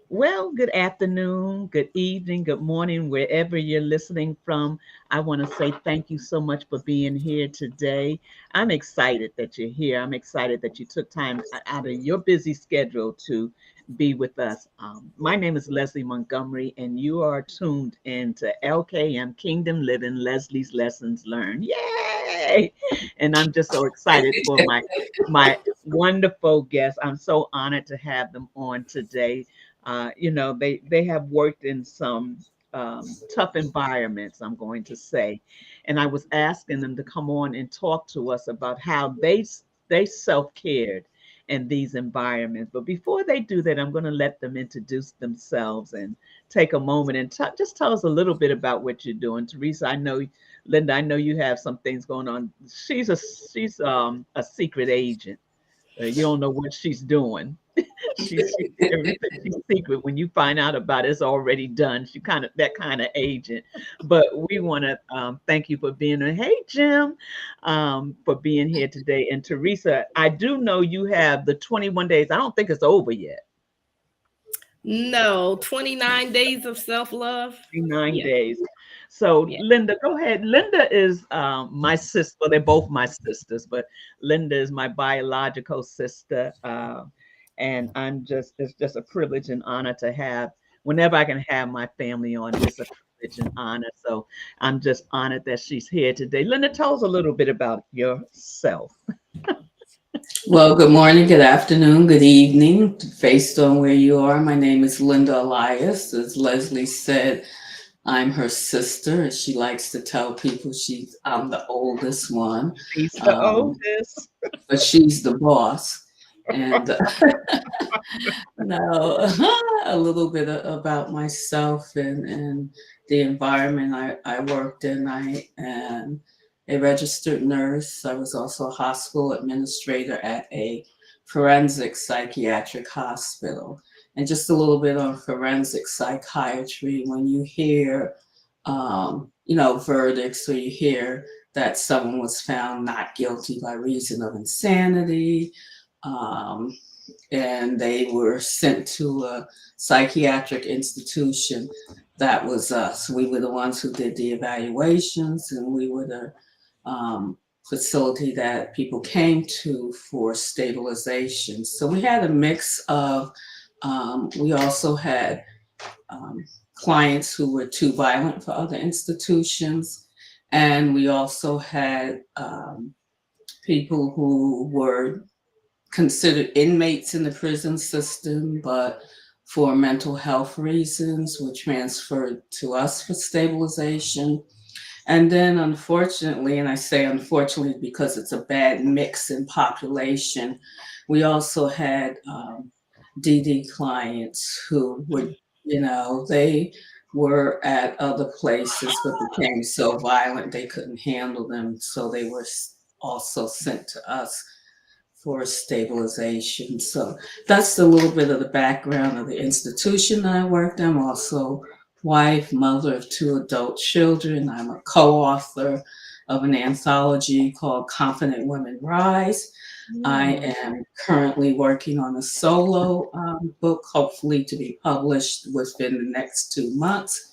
Well, good afternoon, good evening, good morning, wherever you're listening from. I want to say thank you so much for being here today. I'm excited that you're here. I'm excited that you took time out of your busy schedule to be with us. My name is Leslie Montgomery, and you are tuned in to LKM Kingdom Living Leslie's Lessons Learned. Yay! And I'm just so excited for my wonderful guests. I'm so honored to have them on today. They have worked in some tough environments, I'm going to say, and I was asking them to come on and talk to us about how they self cared in these environments. But before they do that, I'm going to let them introduce themselves and take a moment and just tell us a little bit about what you're doing. Teresa, I know, Linda, I know you have some things going on. She's a secret agent. You don't know what she's doing. She's everything she's secret. When you find out about it, it's already done. She kind of that kind of agent. But we want to thank you for being here. Hey, Jim, for being here today. And Teresa, I do know you have the 21 days. I don't think it's over yet. No, 29 days of self-love. 9 Yeah, days. So yeah. Linda, go ahead. Linda is my sister. Well, they're both my sisters, but Linda is my biological sister. And it's just a privilege and honor to have, whenever I can have my family on, it's a privilege and honor. So I'm just honored that she's here today. Linda, tell us a little bit about yourself. Well, good morning, good afternoon, good evening, based on where you are. My name is Linda Elias. As Leslie said, I'm her sister. As she likes to tell people, I'm the oldest one, She's the um, oldest. but she's the boss. And now, a little bit about myself and the environment I worked in. I am a registered nurse. I was also a hospital administrator at a forensic psychiatric hospital. And just a little bit on forensic psychiatry. When you hear, verdicts, or you hear that someone was found not guilty by reason of insanity, um, and they were sent to a psychiatric institution. That was us. We were the ones who did the evaluations, and we were the facility that people came to for stabilization. So we had a mix of, we also had um, clients who were too violent for other institutions, and we also had people who were considered inmates in the prison system, but for mental health reasons were transferred to us for stabilization. And then, unfortunately, and I say unfortunately because it's a bad mix in population, we also had DD clients who would, they were at other places but became so violent they couldn't handle them. So they were also sent to us for stabilization. So that's a little bit of the background of the institution I worked. I'm also wife, mother of two adult children. I'm a co-author of an anthology called Confident Women Rise. I Yeah. am currently working on a solo book, hopefully to be published within the next 2 months.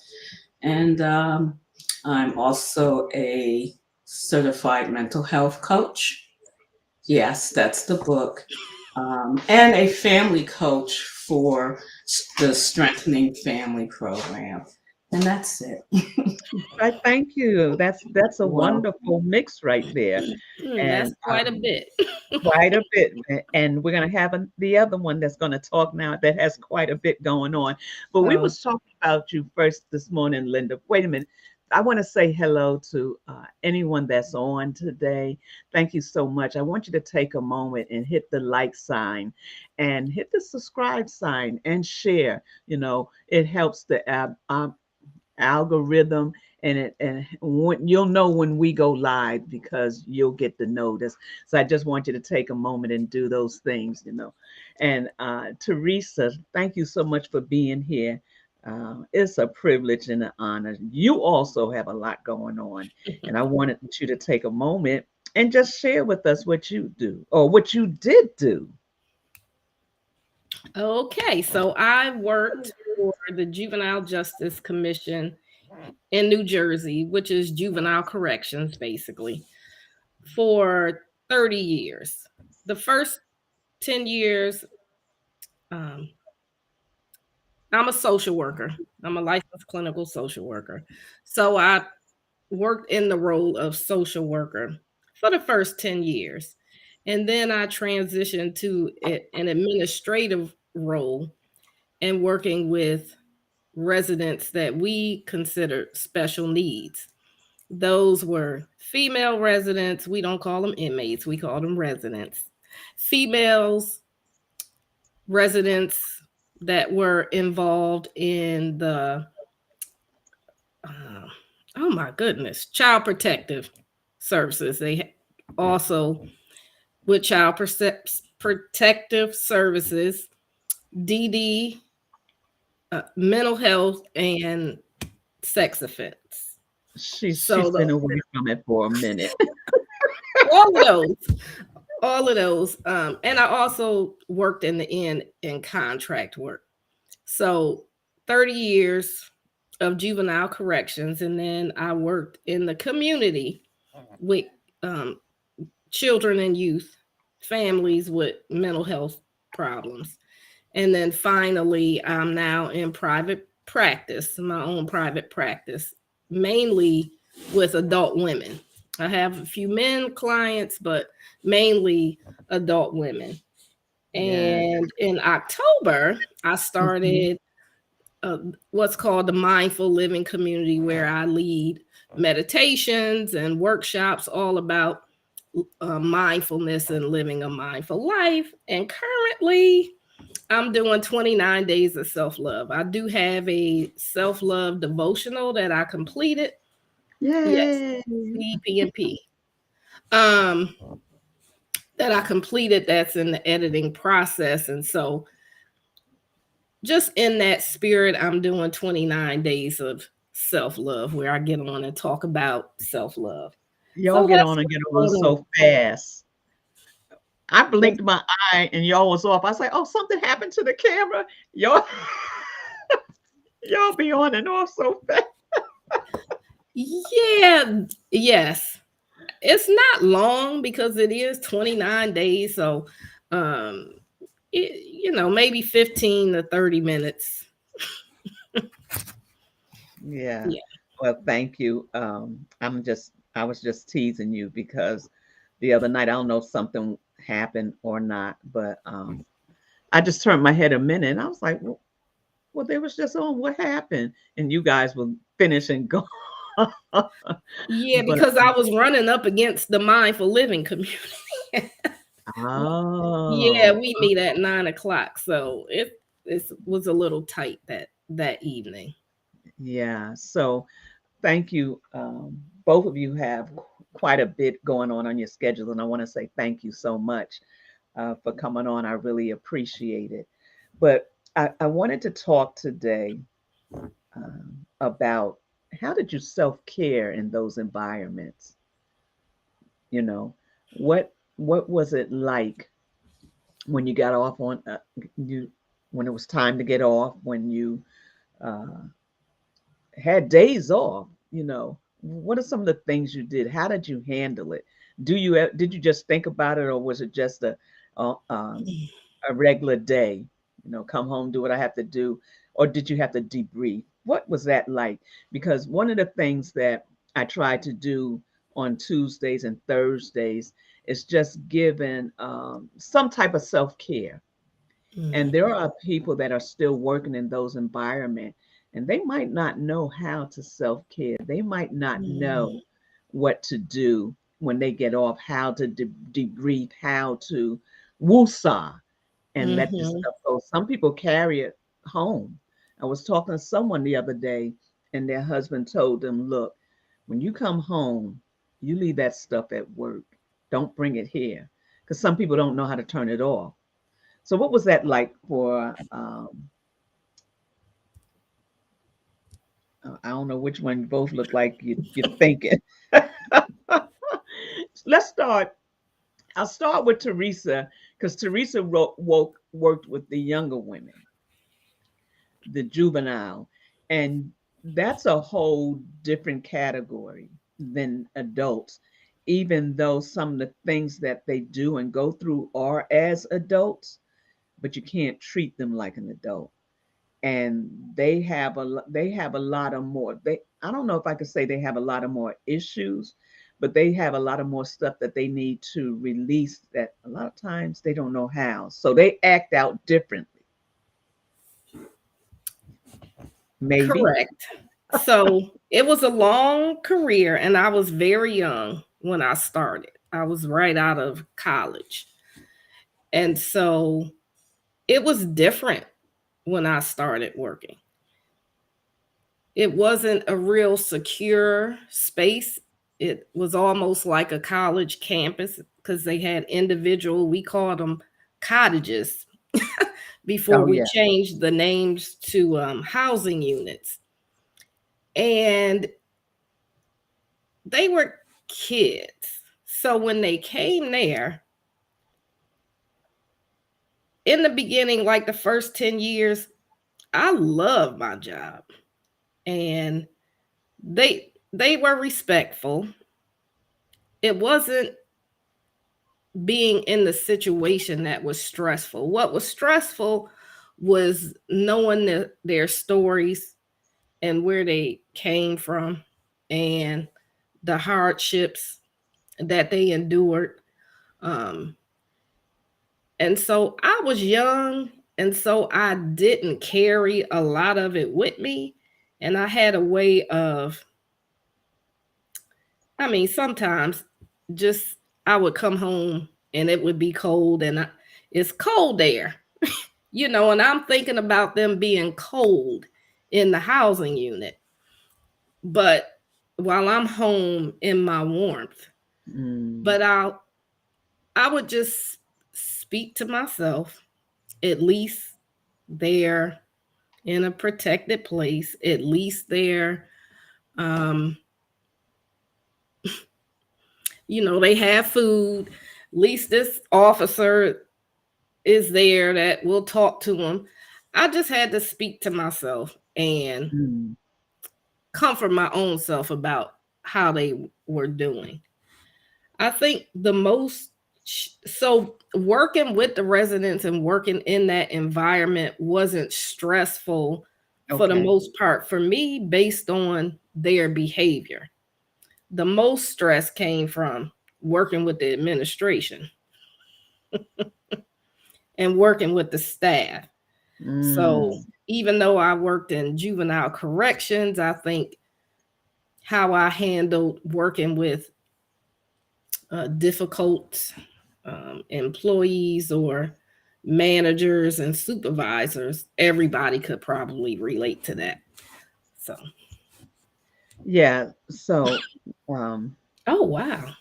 And I'm also a certified mental health coach. Yes, that's the book. And a family coach for the Strengthening Family program. And that's it. I thank you. That's a Well, wonderful mix right there. That's And quite a bit. quite a bit. And we're going to have the other one that's going to talk now that has quite a bit going on. But we uh, was talking about you first this morning, Linda. Wait a minute. I want to say hello to anyone that's on today. Thank you so much. I want you to take a moment and hit the like sign and hit the subscribe sign and share. It helps the algorithm, and you'll know when we go live because you'll get the notice. So I just want you to take a moment and do those things. And Teresa, thank you so much for being here. It's a privilege and an honor. You also have a lot going on, and I wanted you to take a moment and just share with us what you do or what you did do. Okay, so I worked for the Juvenile Justice Commission in New Jersey, which is juvenile corrections, basically, for 30 years. The first 10 years, um, I'm a social worker. I'm a licensed clinical social worker. So I worked in the role of social worker for the first 10 years. And then I transitioned to an administrative role and working with residents that we considered special needs. Those were female residents. We don't call them inmates, we call them residents. Females, residents that were involved in the, uh, oh my goodness, child protective services. They also, with protective services, DD, mental health, and sex offense. She's So been away from it for a minute. all of those, all of those. And I also worked in the end in contract work. So 30 years of juvenile corrections, and then I worked in the community with um, children and youth, families with mental health problems. And then finally, I'm now in private practice, my own private practice, mainly with adult women. I have a few men clients, but mainly adult women. Yes. And in October, I Mhm. started uh, what's called the mindful living community, where I lead meditations and workshops all about mindfulness and living a mindful life. And currently, I'm doing 29 days of self love. I do have a self love devotional that I completed. Yes, Yay. CPMP. Um, that I completed. That's in the editing process, and so just in that spirit, I'm doing 29 days of self love, where I get on and talk about self love. Y'all So get that's on and get on what's going on. so fast. I That's, blinked my eye and y'all was off. I was like, oh, something happened to the camera. Y'all, y'all be on and off so fast. yeah, yes. It's not long because it is 29 days. So, um, maybe 15 to 30 minutes. Yeah. Yeah. Well, thank you. I was just teasing you because the other night, I don't know if something happened or not, but I just turned my head a minute and I was like, well, they was just on. What happened? And you guys will finish and go. Yeah, But because I was running up against the mindful living community. Yeah, oh, we meet at 9 o'clock, so it was a little tight that evening. yeah. So thank you. Both of you have quite a bit going on your schedule, and I want to say thank you so much for coming on. I really appreciate it. But I wanted to talk today about how did you self care in those environments? You know, what was it like when you got off on you when it was time to get off when you uh, had days off, what are some of the things you did? How did you handle it? Did you just think about it, or was it just uh, um, a regular day? Come home, do what I have to do, or did you have to debrief? What was that like? Because one of the things that I try to do on Tuesdays and Thursdays is just giving some type of self care, and Mm, there are people that are still working in those environments, and they might not know how to self care. They might not mm, know what to do when they get off, how to debrief, how to woosah and let this mhm, stuff go. Some people carry it home. I was talking to someone the other day, and their husband told them, look, when you come home, you leave that stuff at work. Don't bring it here. Because some people don't know how to turn it off. So what was that like for I don't know which one you both look like you're thinking. Let's start. I'll start with Teresa because Teresa worked with the younger women, the juvenile, and that's a whole different category than adults, even though some of the things that they do and go through are as adults, but you can't treat them like an adult. And they have a lot of more, they, I don't know if I could say they have a lot of more issues, but they have a lot of more stuff that they need to release that a lot of times they don't know how, so they act out differently, maybe. Correct. So it was a long career, and I was very young when I started. I was right out of college. And so it was different when I started working. It wasn't a real secure space. It was almost like a college campus because they had individual, we called them cottages before Oh we yeah. changed the names to housing units. And they were kids. So when they came there, in the beginning, like the first 10 years, I loved my job. And they were respectful. It wasn't being in the situation that was stressful. What was stressful was knowing their stories and where they came from and the hardships that they endured. Um, and so I was young, and so I didn't carry a lot of it with me. And I had a way of, I mean, sometimes just I would come home and it would be cold, and it's cold there, and I'm thinking about them being cold in the housing unit. But while I'm home in my warmth, Mm, but I would just speak to myself, at least they're in a protected place, at least they're um they have food, at least this officer is there that will talk to them. I just had to speak to myself and mm. comfort my own self about how they were doing. I think the most so working with the residents and working in that environment wasn't stressful for the Okay. most part for me based on their behavior. The most stress came from working with the administration and working with the staff. So Mm. even though I worked in juvenile corrections, I think how I handled working with difficult employees or managers and supervisors, everybody could probably relate to that. So, Yeah. So, um, oh wow,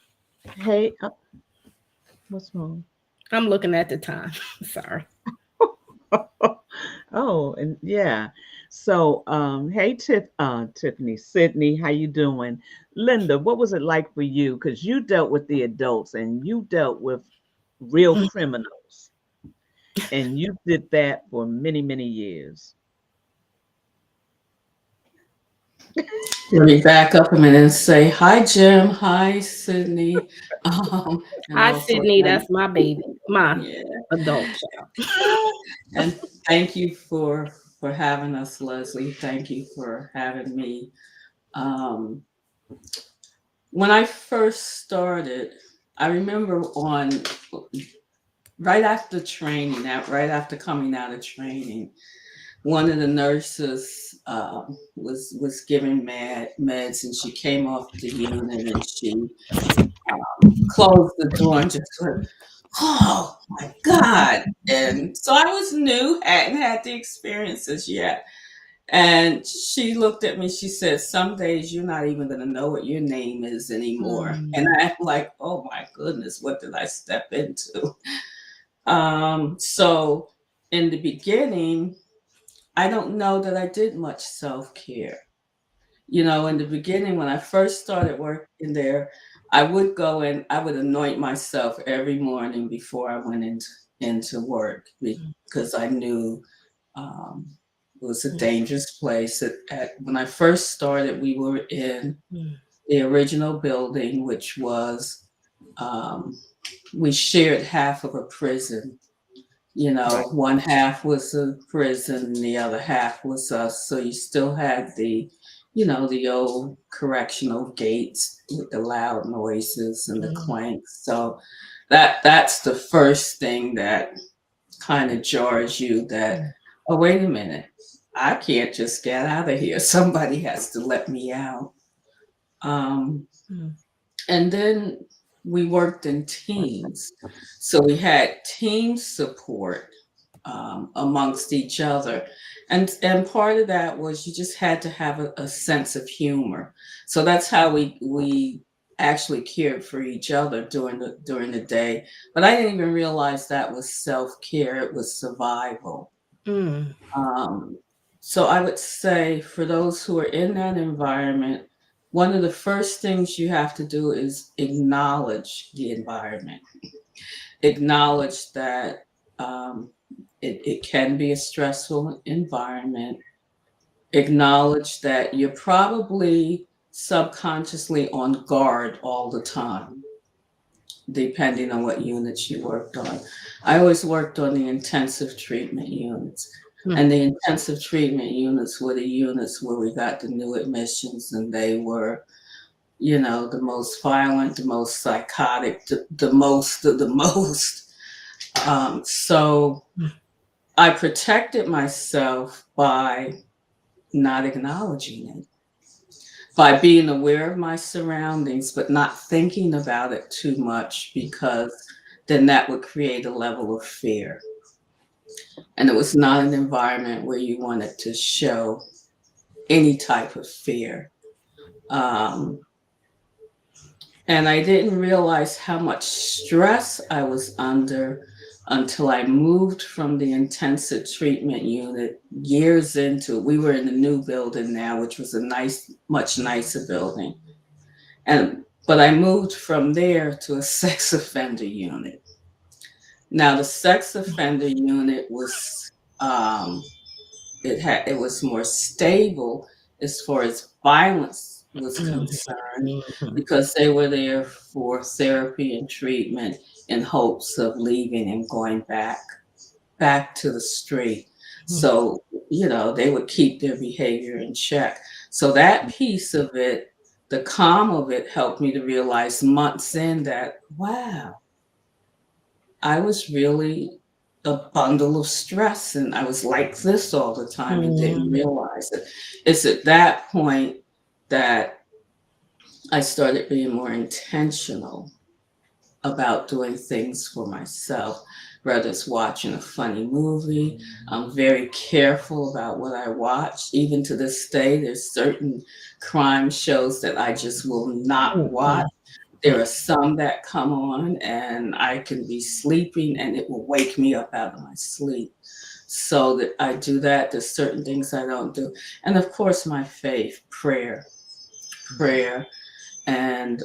hey, what's wrong? I'm looking at the time. Sorry. Oh, and yeah. So, hey, Tiffany, Sydney, how you doing? Linda, what was it like for you? Because you dealt with the adults and you dealt with real criminals, and you did that for many, many years. Let me back up a minute and say hi, Jim. Hi, Sydney. And Hi, also, Sydney. That's my baby, my yeah. adult child. And thank you for having us, Leslie. Thank you for having me. Um, when I first started, I remember on right after training, right after coming out of training, one of the nurses was giving meds, and she came off the unit and she closed the door and just went, "Oh my God!" And so I was new, hadn't had the experiences yet. And she looked at me. She said, "Some days you're not even gonna know what your name is anymore." And Mm, I'm like, "Oh my goodness, what did I step into?" So in the beginning, I don't know that I did much self care. In the beginning, when I first started working there, I would go and I would anoint myself every morning before I went into work because I knew um, it was a dangerous place. When I first started, we were in the original building, which was um, we shared half of a prison. You Right. know, one half was a prison, and the other half was us. So you still had the old correctional gates with the loud noises and the clanks. So that's the first thing that kind of jars you that, oh, wait a minute, I can't just get out of here. Somebody has to let me out. Um, and then we worked in teams. So we had team support amongst each other. And part of that was you just had to have a sense of humor. So that's how we actually cared for each other during the day. But I didn't even realize that was self-care, it was survival. Mm. Um, so I would say for those who are in that environment, one of the first things you have to do is acknowledge the environment, acknowledge that it can be a stressful environment, acknowledge that you're probably subconsciously on guard all the time, depending on what units you worked on. I always worked on the intensive treatment units. And the intensive treatment units were the units where we got the new admissions, and they were, the most violent, the most psychotic, the most of the most. So I protected myself by not acknowledging it, by being aware of my surroundings, but not thinking about it too much because then that would create a level of fear. And it was not an environment where you wanted to show any type of fear. Um, and I didn't realize how much stress I was under until I moved from the intensive treatment unit years into it. We were in the new building now, which was a nice, much nicer building. But I moved from there to a sex offender unit. Now the sex offender unit was um, it was more stable as far as violence was concerned because they were there for therapy and treatment in hopes of leaving and going back to the street. So, they would keep their behavior in check. So that piece of it, the calm of it helped me to realize months in that, wow, I was really a bundle of stress and I was like this all the time and didn't realize it. It's at that point that I started being more intentional about doing things for myself, whether it's watching a funny movie. I'm very careful about what I watch. Even to this day, there's certain crime shows that I just will not watch. There are some that come on and I can be sleeping and it will wake me up out of my sleep. So that I do that. There's certain things I don't do. And of course, my faith, prayer, and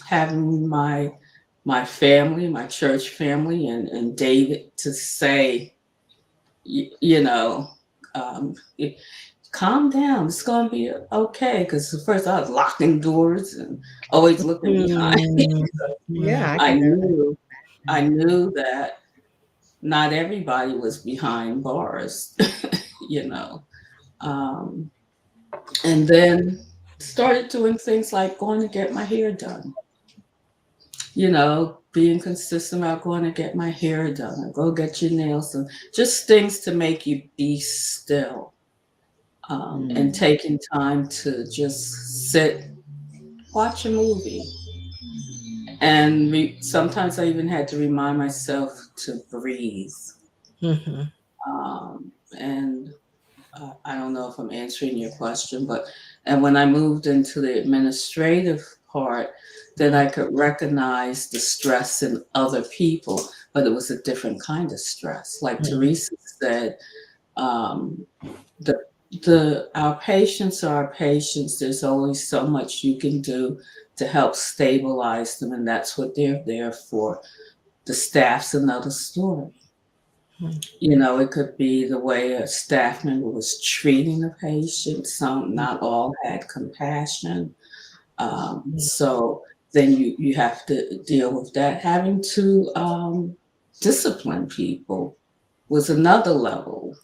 having my family, my church family, and David to say, you, you know, um, calm down. It's gonna be okay. Because at first I was locking doors and always looking behind. Yeah, I I can knew I imagine. knew that not everybody was behind bars, you know. Um, and then started doing things like going to get my hair done. Being consistent about going to get my hair done, or go get your nails done, just things to make you be still, and Mm. taking time to just sit, watch a movie. And sometimes I even had to remind myself to breathe. Um, and I don't know if I'm answering your question, and when I moved into the administrative part, then I could recognize the stress in other people, but it was a different kind of stress. Like Teresa said, um, the our patients are our patients. There's always so much you can do to help stabilize them, and that's what they're there for. The staff's another story. Hmm. It could be the way a staff member was treating a patient. Some, not all, had compassion. So then you have to deal with that. Having to discipline people was another level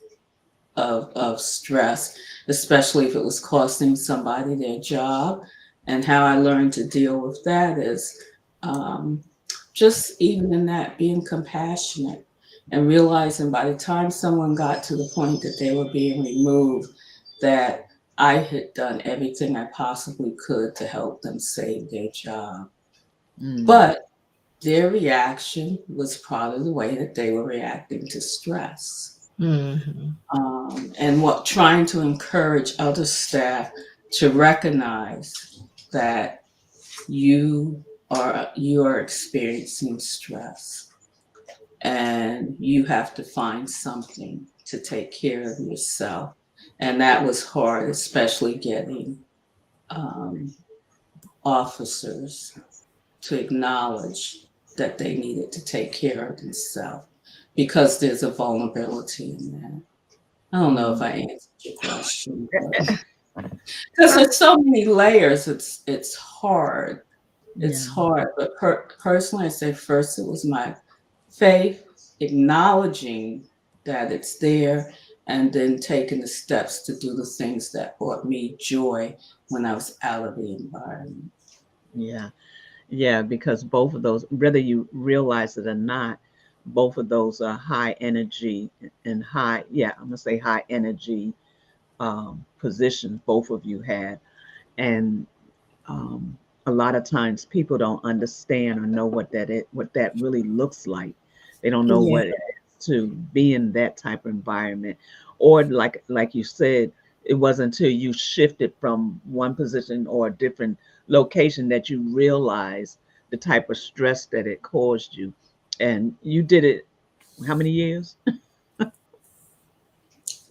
of stress, especially if it was costing somebody their job. And how I learned to deal with that is um, just even in that being compassionate and realizing by the time someone got to the point that they were being removed, that I had done everything I possibly could to help them save their job. Mm. But their reaction was probably the way that they were reacting to stress. Hmm. And what trying to encourage other staff to recognize that you are experiencing stress and you have to find something to take care of yourself. And that was hard, especially getting um, officers to acknowledge that they needed to take care of themselves because there's a vulnerability in that. I don't know if Mm. I answered your question, because there's so many layers. It's hard. It's Yeah. hard. But personally, I say first it was my faith, acknowledging that it's there, and then taking the steps to do the things that brought me joy when I was out of the environment. Yeah. Yeah, because both of those, whether you realize it or not, both of those are high energy and high, yeah, I'm gonna say high energy positions both of you had. And um, a lot of times people don't understand or know what that really looks like. They don't know Yeah. what it is to be in that type of environment, or like you said, it wasn't until you shifted from one position or a different location that you realize the type of stress that it caused you. And you did it how many years?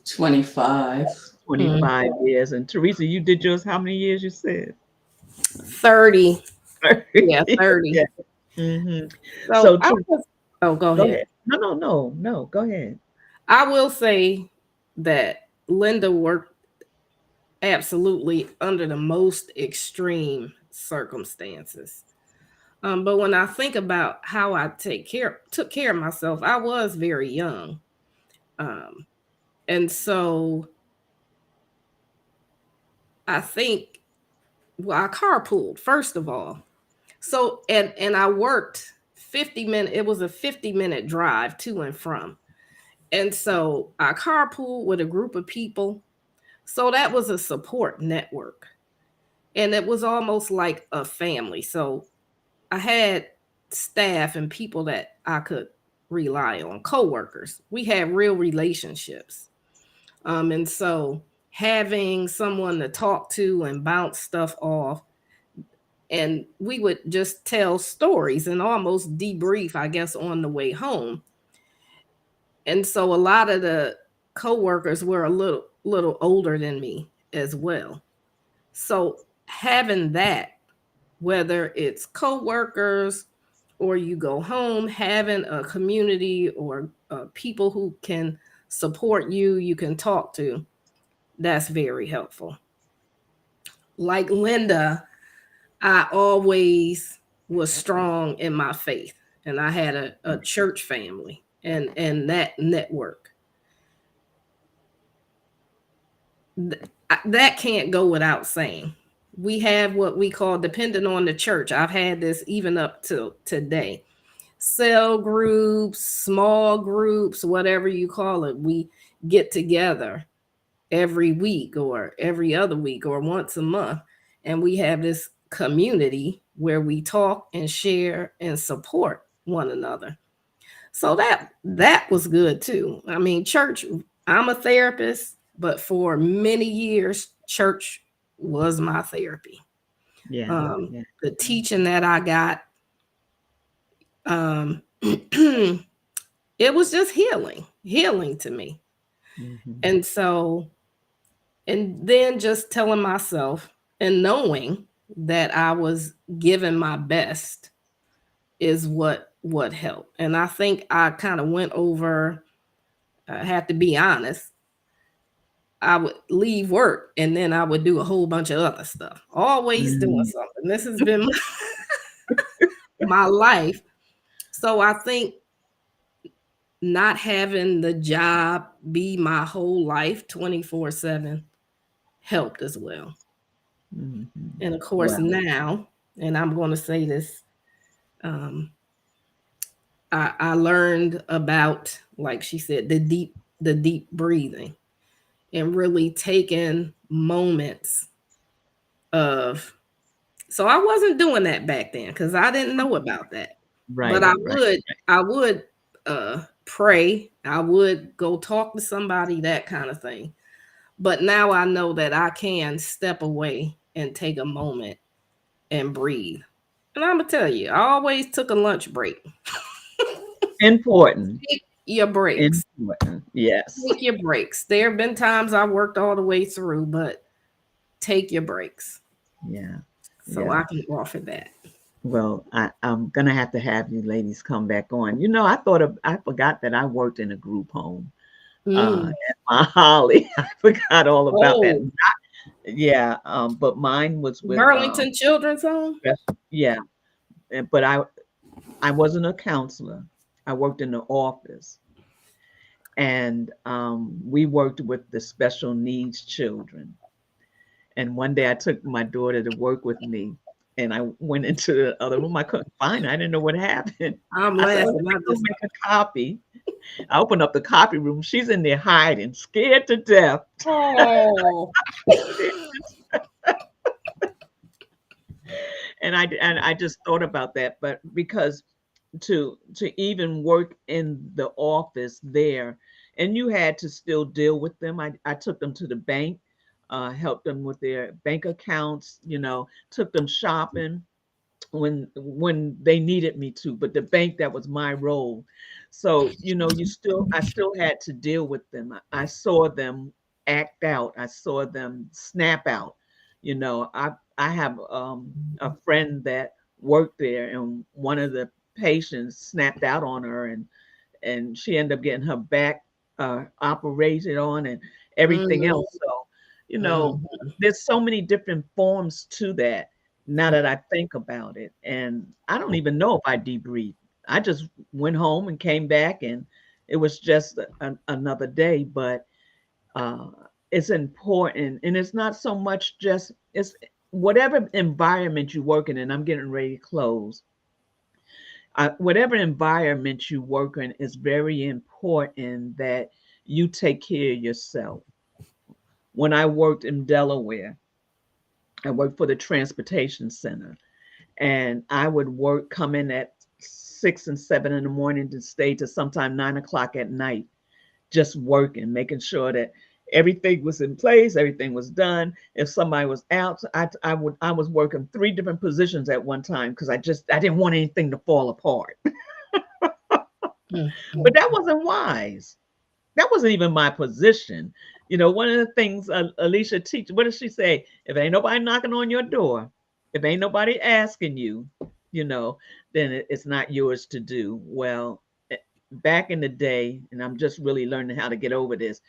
25. 25 years. And Teresa, you did yours how many years you said? 30. Yeah, 30. Yeah. Hmm. So So, I was, oh, go go ahead. ahead. No, no, no, no. Go ahead. I will say that Linda worked absolutely under the most extreme circumstances. But when I think about how I took care of myself, I was very young. Um, and so I think, well, I carpooled first of all. So and I worked 50 minutes. It was a 50-minute drive to and from. And so I carpooled with a group of people. So that was a support network. And it was almost like a family. So I had staff and people that I could rely on, coworkers. We had real relationships. And so having someone to talk to and bounce stuff off, and we would just tell stories and almost debrief, I guess, on the way home. And so a lot of the coworkers were a little older than me as well. So having that, whether it's coworkers or you go home, having a community or people who can support you, you can talk to, that's very helpful. Like Linda, I always was strong in my faith, and I had a church family and that network. That can't go without saying. We have what we call, depending on the church, I've had this even up to today, cell groups, small groups, whatever you call it. We get together every week or every other week or once a month, and we have this community where we talk and share and support one another. So that was good too. I mean, church, I'm a therapist, but for many years church was my therapy. Yeah. Yeah. The teaching that I got, um it was just healing to me. Hmm. And so, and then just telling myself and knowing that I was giving my best is what what helped. And I think I kind of went over, I have to be honest, I would leave work and then I would do a whole bunch of other stuff, always doing Mm, something. This has been my life. So I think not having the job be my whole life 24/7 helped as well. mhm. And of course, Well, now, and I'm going to say this, um, I learned about, like she said, the deep breathing and really taking moments of. So I wasn't doing that back then because I didn't know about that. But right, right. I would pray. I would go talk to somebody, that kind of thing. But now I know that I can step away and take a moment and breathe. And I'm gonna tell you, I always took a lunch break. Important, Take your breaks. important. Yes. Take your breaks. There have been times I worked all the way through, but take your breaks. Yeah, So yeah. I can offer that. Well, I'm gonna have to have you ladies come back on. I forgot that I worked in a group home Mm. at my Holly. I forgot all about that. Oh, Yeah, but mine was with Burlington Children's Home. yeah, but I wasn't a counselor. I worked in the office, and we worked with the special needs children. And one day I took my daughter to work with me, and I went into the other room. I couldn't find her. I didn't know what happened. I'm I said, "Oh, let laughing. me I go just make a copy." I opened up the copy room. She's in there hiding, scared to death. oh. And I just thought about that, but because to even work in the office there, and you had to still deal with them. I took them to the bank, helped them with their bank accounts, took them shopping when they needed me to, but the bank, that was my role. So I still had to deal with them. I saw them act out. I saw them snap out. I have a friend that worked there, and one of the patients snapped out on her, and she ended up getting her back operated on and everything Mm, else. So, you know, mm, there's so many different forms to that now that I think about it. And I don't even know if I debriefed. I just went home and came back, and it was just another day. But uh, it's important. And it's not so much just, it's whatever environment you work in, and I'm getting ready to close. Whatever environment you work in, is very important that you take care of yourself. When I worked in Delaware, I worked for the transportation center, and I would come in at 6 and 7 in the morning to stay to sometime 9 o'clock at night, just working, making sure that everything was in place, everything was done. If somebody was out, I was working 3 different positions at one time because I didn't want anything to fall apart. mm, But mm, that wasn't wise. That wasn't even my position. One of the things Alicia teach, what does she say? If ain't nobody knocking on your door, if ain't nobody asking you, you know, then it's not yours to do. Well, back in the day, and I'm just really learning how to get over this,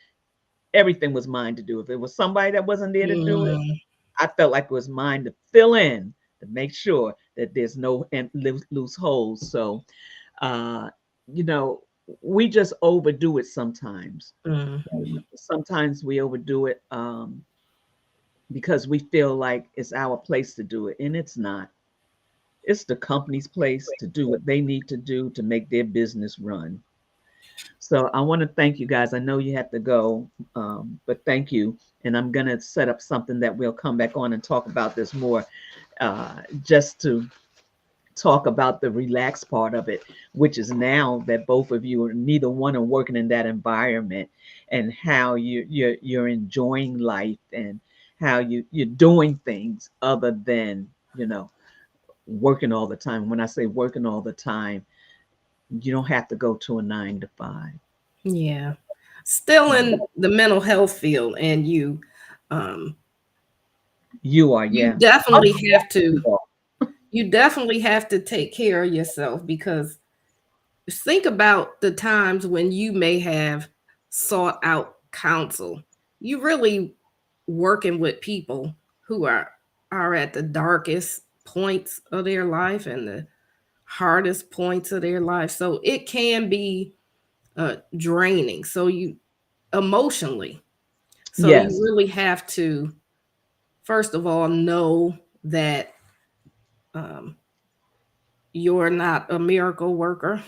everything was mine to do. If it was somebody that wasn't there to do it, mm, I felt like it was mine to fill in, to make sure that there's no loose holes. So, uh, you know, we just overdo it sometimes. mm. Sometimes we overdo it because we feel like it's our place to do it, and it's not. It's the company's place to do what they need to do to make their business run. So I want to thank you guys. I know you have to go, but thank you. And I'm going to set up something that we'll come back on and talk about this more, just to talk about the relaxed part of it, which is now that both of you, are neither one are working in that environment, and how you're enjoying life, and how you're doing things other than working all the time. When I say working all the time, you don't have to go to a 9 to 5. Yeah. Still Uh, in the mental health field, and um, you are, you yeah. definitely have to You are. you definitely have to take care of yourself because think about the times when you may have sought out counsel. You really working with people who are at the darkest points of their life and the hardest points of their life. So it can be draining. So you emotionally. So you Yes, really have to first of all know that um, you're not a miracle worker,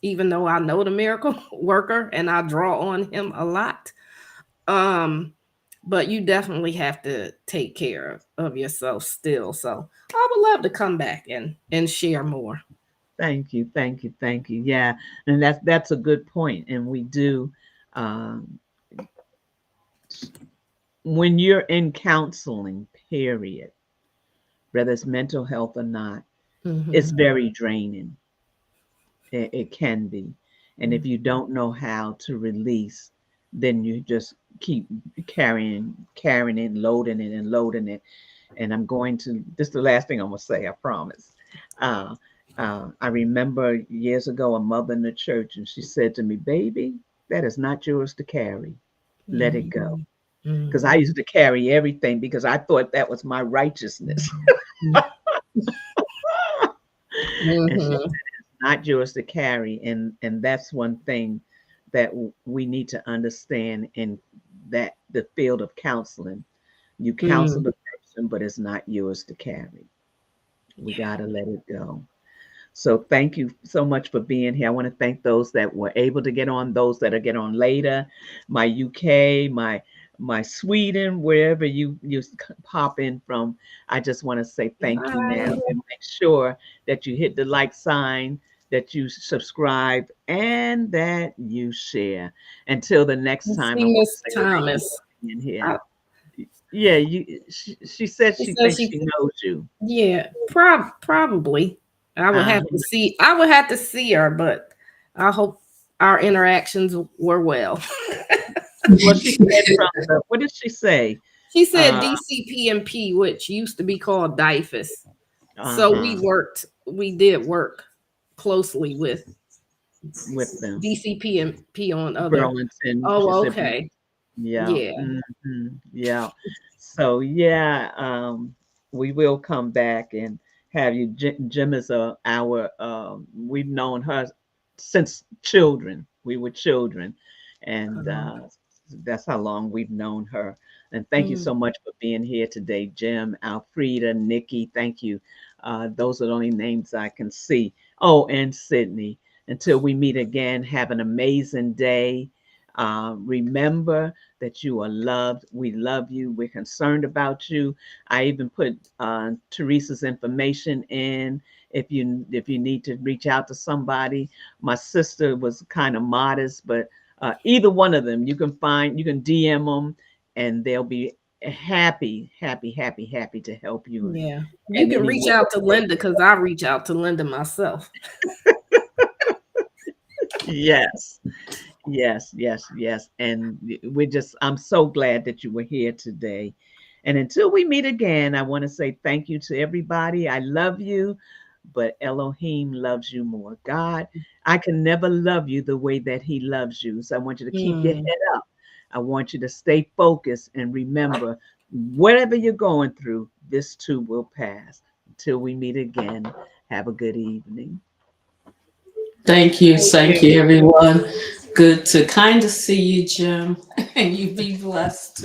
even though I know the miracle worker and I draw on him a lot. Um, but you definitely have to take care of yourself still. So I would love to come back and share more. thank you, thank you, thank you. Yeah, and that's a good point. And we do, um, when you're in counseling, period, whether it's mental health or not, it's Hmm. very draining. It can be. And if you don't know how to release, then you just keep carrying it, loading it, and loading it. And I'm going to, this is the last thing I'm going to say, I promise. Uh, I remember years ago a mother in the church, and she said to me, "Baby, that is not yours to carry. Let it go." Hmm. Because I Hmm. used to carry everything because I thought that was my righteousness. And she Hmm. not yours to carry, and that's one thing that we need to understand in that the field of counseling. You counsel Hmm. the person, but it's not yours to carry. We got to let it go. So thank you so much for being here. I want to thank those that were able to get on, those that are get on later, my UK, my Sweden, wherever you pop in from. I just want to say thank you now, Bye. and make sure that you hit the like sign, that you subscribe, and that you share. Until the next Let's time, I see want to Miss say thank you Thomas. for being here. I, Yeah, she said she she says thinks she she knows you. yeah, probably. I would Uh, have to see. I would have to see her, but I hope our interactions were well. well, she said from the, what did she say? She said Uh, DCPMP, which used to be called DIFUS. So uh-huh, we did work closely with with them. DCPMP on other. Burlington, she Oh, said, okay. yeah, Yeah. yeah. So yeah, we will come back and have you. Jim is our. We've known her since children. We were children, and that's how long we've known her. And thank you Mm, so much for being here today, Jim, Alfreda, Nikki. Thank you. Those are the only names I can see. Oh, and Sydney. Until we meet again, have an amazing day. Remember that you are loved. We love you. We're concerned about you. I even put Teresa's information in. If you need to reach out to somebody, my sister was kind of modest, but either one of them you can DM them, and they'll be happy, happy, happy, happy to help you yeah. You in can any reach way. out to Linda because I reach out to Linda myself. Yes. Yes, yes, yes. And I'm so glad that you were here today. And until we meet again, I want to say thank you to everybody. I love you, but Elohim loves you more. God, I can never love you the way that He loves you. So I want you to keep your Mm. head up. I want you to stay focused and remember whatever you're going through, this too will pass. Until we meet again, have a good evening. Thank Thank you. you, everyone. Good to kind of see you, Jim, and you be blessed too.